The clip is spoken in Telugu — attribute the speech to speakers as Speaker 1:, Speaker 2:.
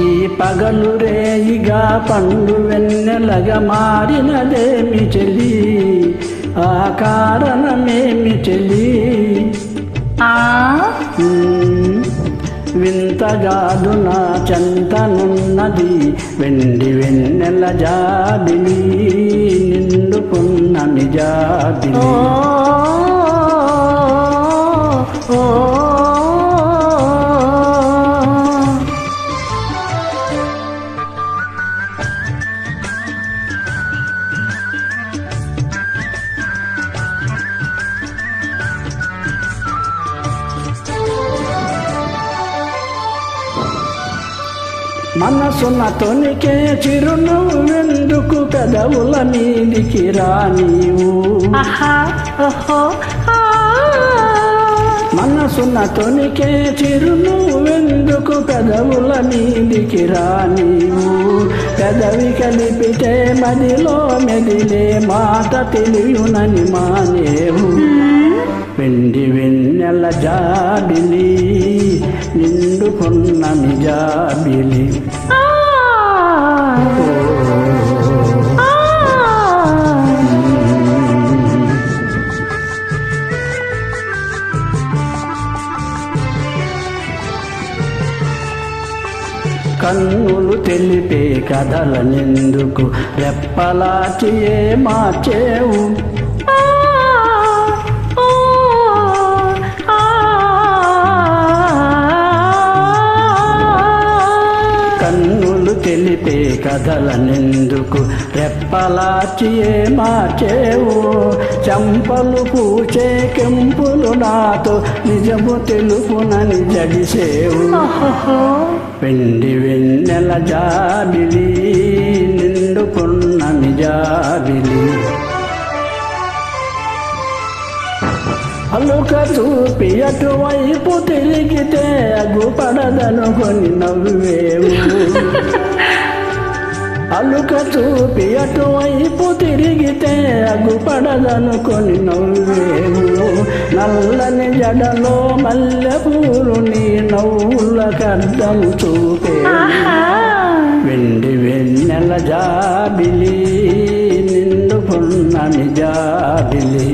Speaker 1: ఈ పగలు రేయిగా పండు వెన్నెలగా మారినదేమి చెలి, ఆ కారణమేమి చెలి. వింతగాదు నా చెంతనున్నది వెండి వెన్నెల జాబిలి, నిండుకున్న నిజాబిలి. మనసున తొనికే చిరునవ్వెందుకు పెదవుల మీదికి రానీవు, మనసున తొనికే చిరునవ్వెందుకు పెదవుల మీదికి రానీవు. పెదవి కలిపితే మదిలో మెదిలే మాట తెలియునని మానేవు. వెండి వెన్నెల జాబిలి, నిండుకున్న నిజాబిలి. కన్నులు తెలిపే కథలనెందుకు రెప్పలాచియే మార్చేవు. కన్నులు తెలిపే కథలనెందుకు రెప్పలాచియే మార్చేవు. చంపలు పూచే కెంపులు నాతో నిజము తెలుపునని జడిసేవు. వెండి వెన్నెల జాబిలి, నిండుకున్న నిజాబిలి. అలుక చూపి అటువైపు తిరిగితే అగుపడదనుకొని నవ్వేవు. అలుక చూపి అటువైపు తిరిగితే అగుపడదనుకొని నవ్వేవు. నల్లని జడలో మల్లెపూలు నీ నవ్వులకర్థం చూపే. వెండి వెన్నెల జాబిలి, నిండుకున్న నిజాబిలి.